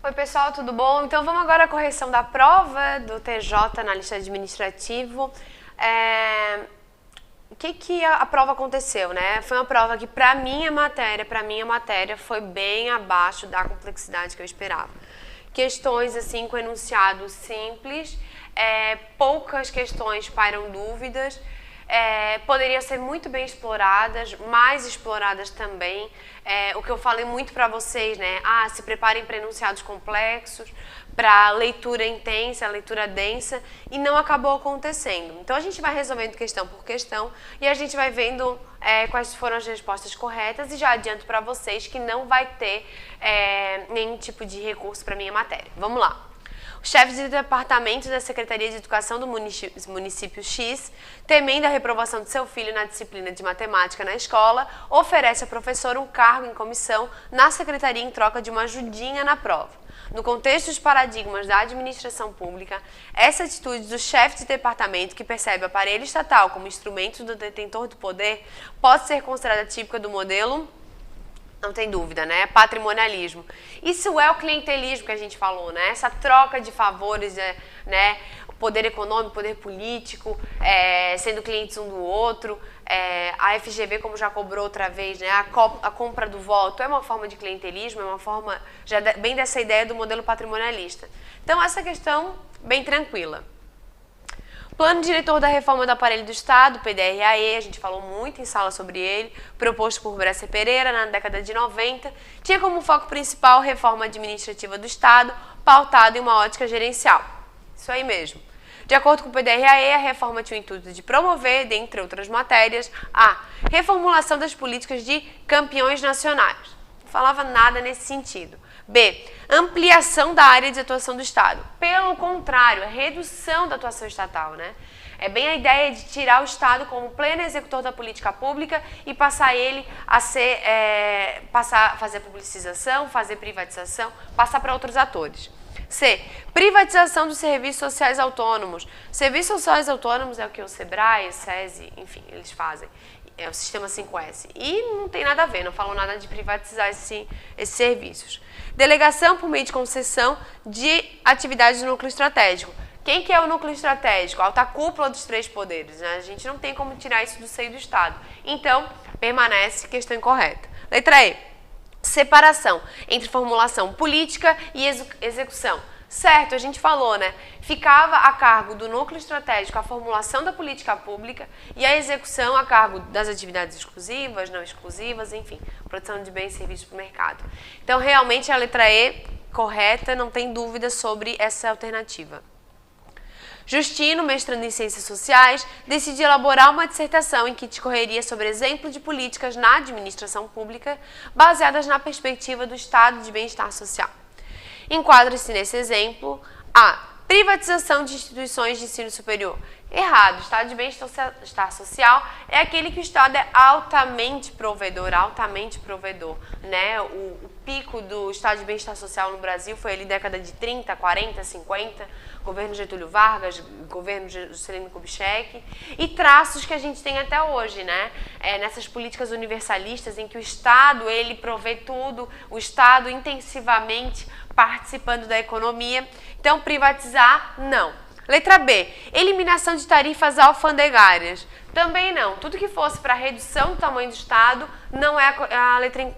Oi pessoal, tudo bom? Então vamos agora à correção da prova do TJ analista administrativo. O que a prova aconteceu, né? Foi uma prova que para minha matéria foi bem abaixo da complexidade que eu esperava. Questões assim com enunciado simples, poucas questões pairam dúvidas. Poderiam ser muito bem exploradas, mais exploradas também. O que eu falei muito para vocês, né? Se preparem para enunciados complexos, para leitura intensa, leitura densa, e não acabou acontecendo. Então a gente vai resolvendo questão por questão e a gente vai vendo quais foram as respostas corretas, e já adianto para vocês que não vai ter nenhum tipo de recurso para minha matéria. Vamos lá. O chefe de departamento da Secretaria de Educação do município X, temendo a reprovação de seu filho na disciplina de matemática na escola, oferece ao professor um cargo em comissão na secretaria em troca de uma ajudinha na prova. No contexto dos paradigmas da administração pública, essa atitude do chefe de departamento, que percebe o aparelho estatal como instrumento do detentor do poder, pode ser considerada típica do modelo, não tem dúvida, né? Patrimonialismo. Isso é o clientelismo que a gente falou, né? Essa troca de favores, né? O poder econômico, o poder político, sendo clientes um do outro. A FGV, como já cobrou outra vez, né? A compra do voto é uma forma de clientelismo, é uma forma já bem dessa ideia do modelo patrimonialista. Então, essa questão bem tranquila. Plano diretor da reforma do aparelho do Estado, PDRAE, a gente falou muito em sala sobre ele, proposto por Bresser Pereira na década de 90, tinha como foco principal a reforma administrativa do Estado, pautada em uma ótica gerencial. Isso aí mesmo. De acordo com o PDRAE, a reforma tinha o intuito de promover, dentre outras matérias, a reformulação das políticas de campeões nacionais. Não falava nada nesse sentido. B. Ampliação da área de atuação do Estado. Pelo contrário, a redução da atuação estatal, né? É bem a ideia de tirar o Estado como pleno executor da política pública e passar ele a ser, fazer publicização, fazer privatização, passar para outros atores. C. Privatização dos serviços sociais autônomos. Serviços sociais autônomos é o que o SEBRAE, o SESI, enfim, eles fazem. É o sistema 5S. E não tem nada a ver, não falou nada de privatizar esses serviços. Delegação por meio de concessão de atividades do núcleo estratégico. Quem que é o núcleo estratégico? A alta cúpula dos três poderes, né? A gente não tem como tirar isso do seio do Estado. Então, permanece questão incorreta. Letra E. Separação entre formulação política e execução. Certo, a gente falou, né? Ficava a cargo do núcleo estratégico a formulação da política pública e a execução a cargo das atividades exclusivas, não exclusivas, enfim, produção de bens e serviços para o mercado. Então, realmente, a letra E correta, não tem dúvida sobre essa alternativa. Justino, mestrando em Ciências Sociais, decidiu elaborar uma dissertação em que discorreria sobre exemplo de políticas na administração pública baseadas na perspectiva do estado de bem-estar social. Enquadra-se nesse exemplo a privatização de instituições de ensino superior. Errado. O estado de bem-estar social é aquele que o Estado é altamente provedor, né? O pico do estado de bem-estar social no Brasil foi ali década de 30, 40, 50, governo Getúlio Vargas, governo Juscelino Kubitschek, e traços que a gente tem até hoje, né? Nessas políticas universalistas em que o Estado, ele provê tudo, o Estado intensivamente participando da economia. Então, privatizar, não. Letra B. Eliminação de tarifas alfandegárias. Também não. Tudo que fosse para redução do tamanho do Estado não é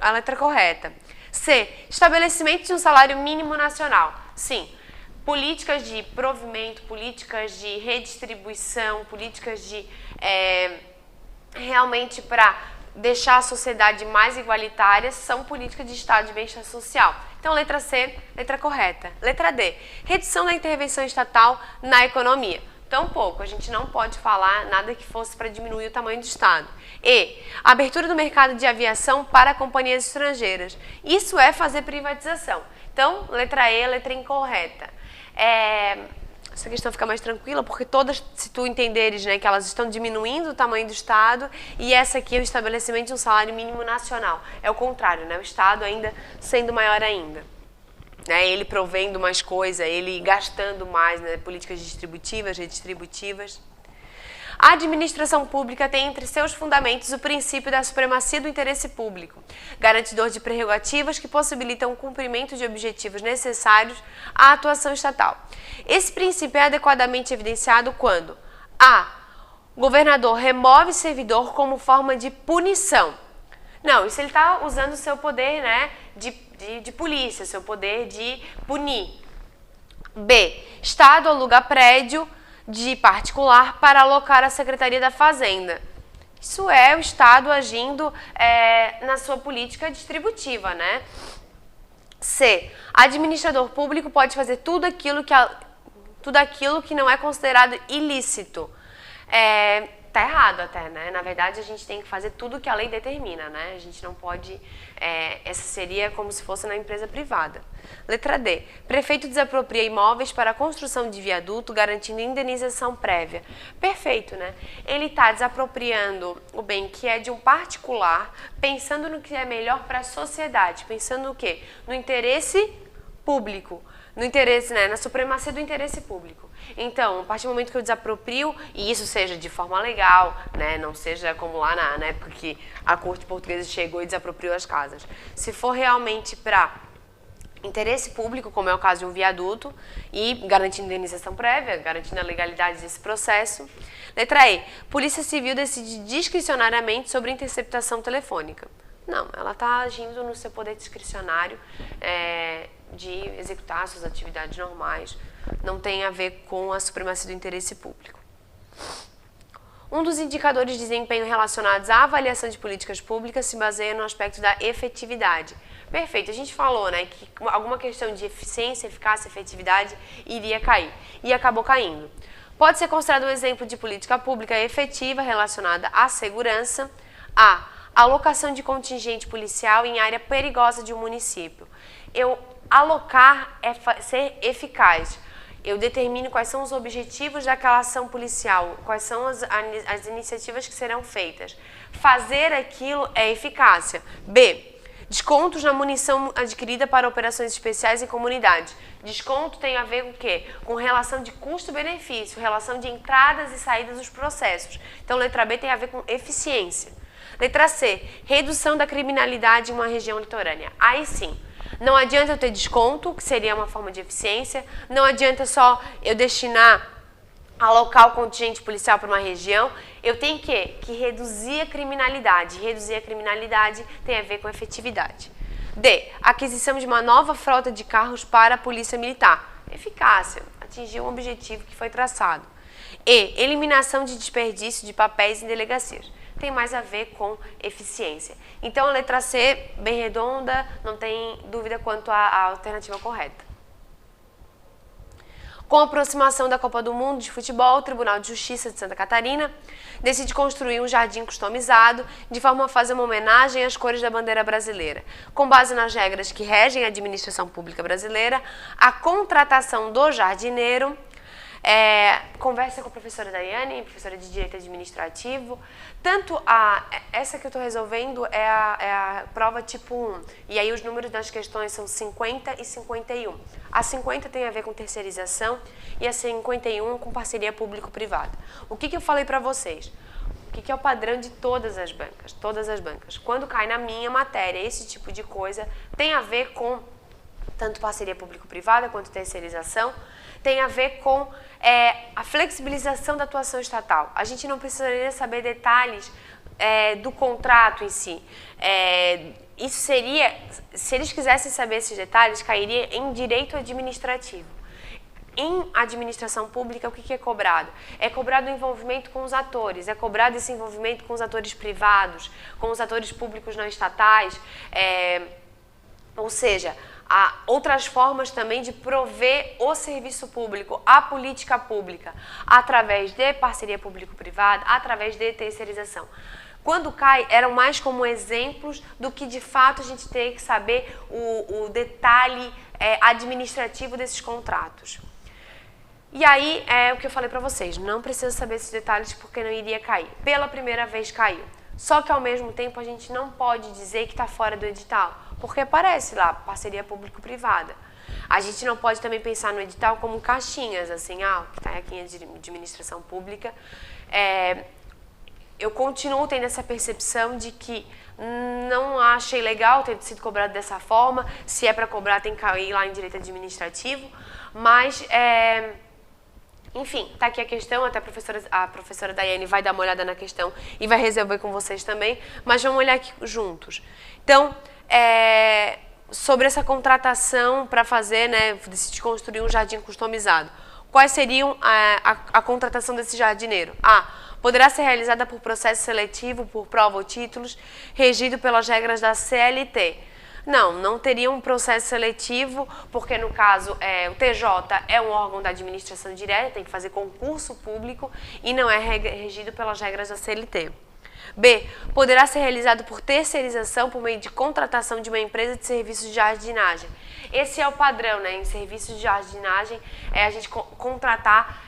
a letra correta. C. Estabelecimento de um salário mínimo nacional. Sim. Políticas de provimento, políticas de redistribuição, políticas de realmente para deixar a sociedade mais igualitária são políticas de estado de bem-estar social. Então, letra C, letra correta. Letra D, redução da intervenção estatal na economia. Tampouco, a gente não pode falar nada que fosse para diminuir o tamanho do Estado. E, abertura do mercado de aviação para companhias estrangeiras. Isso é fazer privatização. Então, letra E, letra incorreta. Essa questão fica mais tranquila, porque todas, se tu entenderes, né, que elas estão diminuindo o tamanho do Estado, e essa aqui é o estabelecimento de um salário mínimo nacional. É o contrário, né? O Estado ainda sendo maior ainda. Né? Ele provendo mais coisa, ele gastando mais, né? Políticas distributivas, redistributivas. A administração pública tem entre seus fundamentos o princípio da supremacia do interesse público, garantidor de prerrogativas que possibilitam o cumprimento de objetivos necessários à atuação estatal. Esse princípio é adequadamente evidenciado quando a. O governador remove servidor como forma de punição. Não, isso ele está usando o seu poder, né, de polícia, seu poder de punir. B. Estado aluga prédio de particular para alocar a Secretaria da Fazenda. Isso é o Estado agindo na sua política distributiva, né? C. Administrador público pode fazer tudo aquilo que não é considerado ilícito. Tá errado até, né? Na verdade, a gente tem que fazer tudo que a lei determina, né? A gente não pode... essa seria como se fosse na empresa privada. Letra D. Prefeito desapropria imóveis para a construção de viaduto, garantindo indenização prévia. Perfeito, né? Ele está desapropriando o bem que é de um particular, pensando no que é melhor para a sociedade. Pensando no quê? No interesse público. No interesse, né? Na supremacia do interesse público. Então, a partir do momento que eu desaproprio, e isso seja de forma legal, né, não seja como lá na época que a corte portuguesa chegou e desapropriou as casas. Se for realmente para interesse público, como é o caso de um viaduto, e garantindo indenização prévia, garantindo a legalidade desse processo. Letra E. Polícia Civil decide discricionariamente sobre interceptação telefônica. Não, ela está agindo no seu poder discricionário de executar suas atividades normais. Não tem a ver com a supremacia do interesse público. Um dos indicadores de desempenho relacionados à avaliação de políticas públicas se baseia no aspecto da efetividade. Perfeito, a gente falou, né, que alguma questão de eficiência, eficácia, efetividade iria cair, e acabou caindo. Pode ser considerado um exemplo de política pública efetiva relacionada à segurança. A. Alocação de contingente policial em área perigosa de um município. Alocar é ser eficaz. Eu determino quais são os objetivos daquela ação policial, quais são as iniciativas que serão feitas. Fazer aquilo é eficácia. B. Descontos na munição adquirida para operações especiais em comunidade. Desconto tem a ver com o quê? Com relação de custo-benefício, relação de entradas e saídas dos processos. Então, letra B tem a ver com eficiência. Letra C. Redução da criminalidade em uma região litorânea. Aí sim. Não adianta eu ter desconto, que seria uma forma de eficiência. Não adianta só eu alocar o contingente policial para uma região. Eu tenho que reduzir a criminalidade. Reduzir a criminalidade tem a ver com efetividade. D. Aquisição de uma nova frota de carros para a Polícia Militar. Eficácia. Atingir um objetivo que foi traçado. E. Eliminação de desperdício de papéis em delegacias. Tem mais a ver com eficiência. Então, a letra C, bem redonda, não tem dúvida quanto à alternativa correta. Com a aproximação da Copa do Mundo de Futebol, o Tribunal de Justiça de Santa Catarina decide construir um jardim customizado de forma a fazer uma homenagem às cores da bandeira brasileira. Com base nas regras que regem a administração pública brasileira, a contratação do jardineiro... conversa com a professora Daiane, professora de Direito Administrativo. Tanto essa que eu estou resolvendo é a prova tipo 1. E aí os números das questões são 50 e 51. A 50 tem a ver com terceirização e a 51 com parceria público-privada. O que eu falei para vocês? O que é o padrão de todas as bancas? Todas as bancas. Quando cai na minha matéria esse tipo de coisa, tem a ver com tanto parceria público-privada quanto terceirização, tem a ver com a flexibilização da atuação estatal. A gente não precisaria saber detalhes do contrato em si. Isso seria, se eles quisessem saber esses detalhes, cairia em direito administrativo. Em administração pública, o que é cobrado? É cobrado o envolvimento com os atores, é cobrado esse envolvimento com os atores privados, com os atores públicos não estatais, ou seja, há outras formas também de prover o serviço público, a política pública, através de parceria público-privada, através de terceirização. Quando cai, eram mais como exemplos do que de fato a gente tem que saber o detalhe administrativo desses contratos. E aí, é o que eu falei para vocês, não precisa saber esses detalhes porque não iria cair. Pela primeira vez caiu. Só que ao mesmo tempo a gente não pode dizer que está fora do edital, porque aparece lá, parceria público-privada. A gente não pode também pensar no edital como caixinhas, assim, o que está aqui em administração pública. Eu continuo tendo essa percepção de que não achei legal ter sido cobrado dessa forma. Se é para cobrar, tem que cair lá em direito administrativo. Mas, enfim, tá aqui a questão. Até a professora Daiane vai dar uma olhada na questão e vai resolver com vocês também. Mas vamos olhar aqui juntos. Então, sobre essa contratação para fazer, né, decidir construir um jardim customizado. Quais seriam a contratação desse jardineiro? Poderá ser realizada por processo seletivo, por prova ou títulos, regido pelas regras da CLT. Não teria um processo seletivo, porque no caso o TJ é um órgão da administração direta, tem que fazer concurso público e não é regido pelas regras da CLT. B. Poderá ser realizado por terceirização por meio de contratação de uma empresa de serviços de jardinagem. Esse é o padrão, né? Em serviços de jardinagem, a gente contratar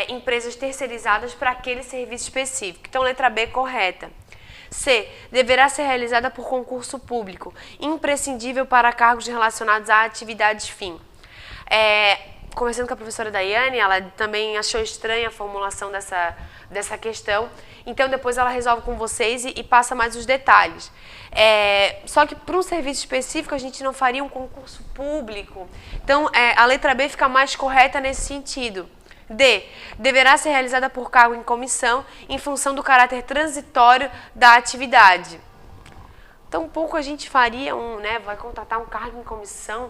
empresas terceirizadas para aquele serviço específico. Então, letra B correta. C. Deverá ser realizada por concurso público, imprescindível para cargos relacionados a atividades fim. Conversando com a professora Daiane, ela também achou estranha a formulação dessa questão. Então, depois ela resolve com vocês e passa mais os detalhes. Só que para um serviço específico, a gente não faria um concurso público. Então, a letra B fica mais correta nesse sentido. D. Deverá ser realizada por cargo em comissão em função do caráter transitório da atividade. Então, pouco a gente faria vai contratar um cargo em comissão.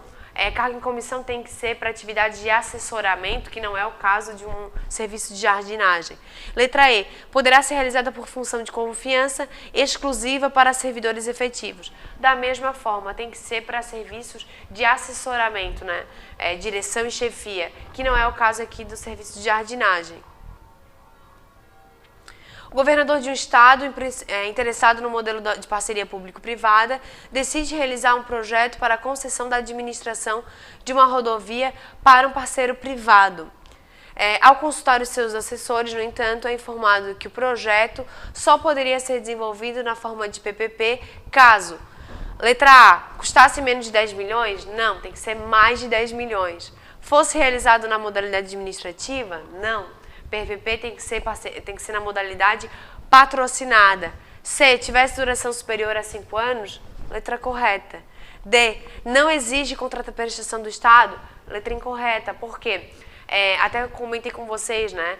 Cargo em comissão tem que ser para atividade de assessoramento, que não é o caso de um serviço de jardinagem. Letra E. Poderá ser realizada por função de confiança exclusiva para servidores efetivos. Da mesma forma, tem que ser para serviços de assessoramento, né? Direção e chefia, que não é o caso aqui do serviço de jardinagem. O governador de um estado interessado no modelo de parceria público-privada decide realizar um projeto para a concessão da administração de uma rodovia para um parceiro privado. Ao consultar os seus assessores, no entanto, é informado que o projeto só poderia ser desenvolvido na forma de PPP caso, letra A, custasse menos de 10 milhões? Não, tem que ser mais de 10 milhões. Fosse realizado na modalidade administrativa? Não. PPP tem que ser na modalidade patrocinada. C. Tivesse duração superior a 5 anos? Letra correta. D. Não exige contraprestação do Estado? Letra incorreta. Por quê? Até comentei com vocês, né?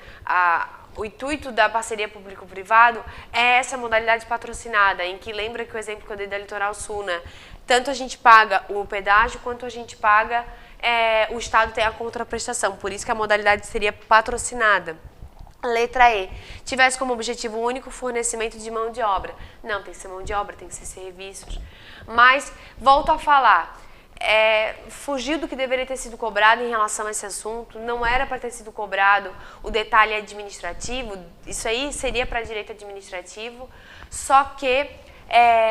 O intuito da parceria público-privado é essa modalidade patrocinada, em que lembra que o exemplo que eu dei da Litoral Sul, né? Tanto a gente paga o pedágio, quanto a gente paga o Estado tem a contraprestação, por isso que a modalidade seria patrocinada. Letra E. Tivesse como objetivo único o fornecimento de mão de obra. Não, tem que ser mão de obra, tem que ser serviços. Mas, volto a falar, fugiu do que deveria ter sido cobrado em relação a esse assunto, não era para ter sido cobrado o detalhe administrativo, isso aí seria para direito administrativo, só que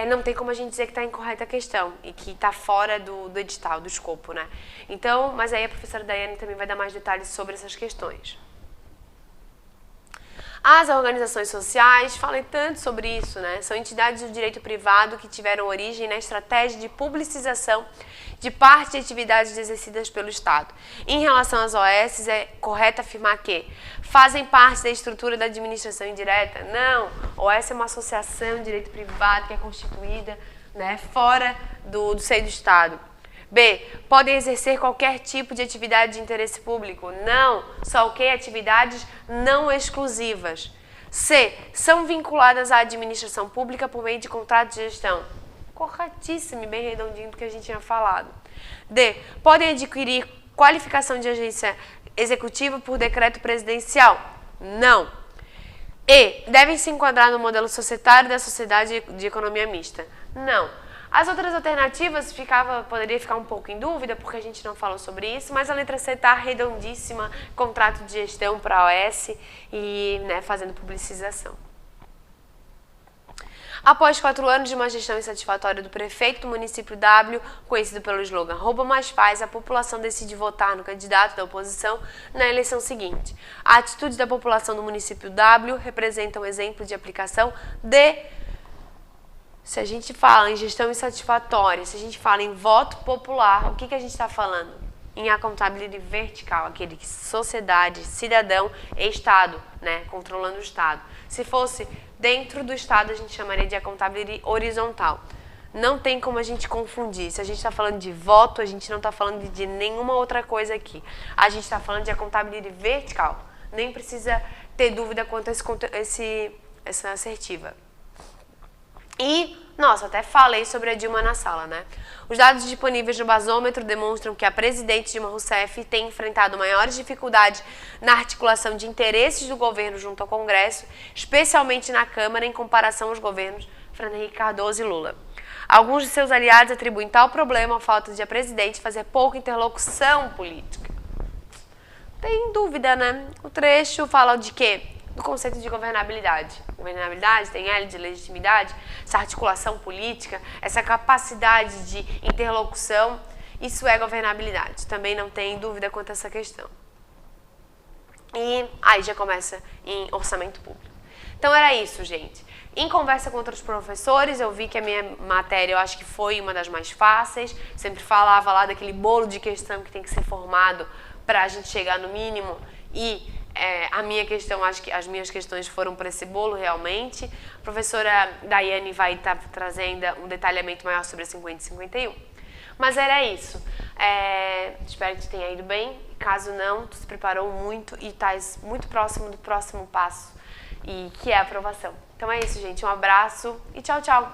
não tem como a gente dizer que está incorreta a questão e que está fora do edital, do escopo, né? Então, mas aí a professora Daiane também vai dar mais detalhes sobre essas questões. As organizações sociais, falei tanto sobre isso, né? São entidades do direito privado que tiveram origem na estratégia de publicização de parte de atividades exercidas pelo Estado. Em relação às OS, é correto afirmar que fazem parte da estrutura da administração indireta? Não, OS é uma associação de direito privado que é constituída, né, fora do seio do Estado. B. Podem exercer qualquer tipo de atividade de interesse público? Não, só o que? Atividades não exclusivas. C. São vinculadas à administração pública por meio de contrato de gestão? Corretíssimo e bem redondinho do que a gente tinha falado. D. Podem adquirir qualificação de agência executiva por decreto presidencial? Não. E. Devem se enquadrar no modelo societário da sociedade de economia mista? Não. As outras alternativas poderia ficar um pouco em dúvida, porque a gente não falou sobre isso, mas a letra C está redondíssima, contrato de gestão para a OS e, né, fazendo publicização. Após 4 anos de uma gestão insatisfatória do prefeito do município W, conhecido pelo slogan "Rouba mais faz", a população decide votar no candidato da oposição na eleição seguinte. A atitude da população do município W representa um exemplo de aplicação de... Se a gente fala em gestão insatisfatória, se a gente fala em voto popular, o que a gente está falando? em accountability vertical, aquele que sociedade, cidadão e Estado, né, controlando o Estado. Se fosse dentro do Estado, a gente chamaria de accountability horizontal. Não tem como a gente confundir. Se a gente está falando de voto, a gente não está falando de nenhuma outra coisa aqui. A gente está falando de accountability vertical. Nem precisa ter dúvida quanto a essa assertiva. E, nossa, até falei sobre a Dilma na sala, né? Os dados disponíveis no basômetro demonstram que a presidente Dilma Rousseff tem enfrentado maiores dificuldades na articulação de interesses do governo junto ao Congresso, especialmente na Câmara, em comparação aos governos Fernando Henrique Cardoso e Lula. Alguns de seus aliados atribuem tal problema à falta de a presidente fazer pouca interlocução política. Tem dúvida, né? O trecho fala de quê? Do conceito de governabilidade. Governabilidade tem L de legitimidade, essa articulação política, essa capacidade de interlocução, isso é governabilidade. Também não tem dúvida quanto a essa questão. E aí já começa em orçamento público. Então era isso, gente. Em conversa com outros professores, eu vi que a minha matéria, eu acho que foi uma das mais fáceis. Sempre falava lá daquele bolo de questão que tem que ser formado para a gente chegar no mínimo. E a minha questão, acho que as minhas questões foram para esse bolo realmente. A professora Daiane vai estar trazendo um detalhamento maior sobre a 50 e 51. Mas era isso. Espero que tenha ido bem. Caso não, tu se preparou muito e estás muito próximo do próximo passo, e que é a aprovação. Então é isso, gente. Um abraço e tchau, tchau!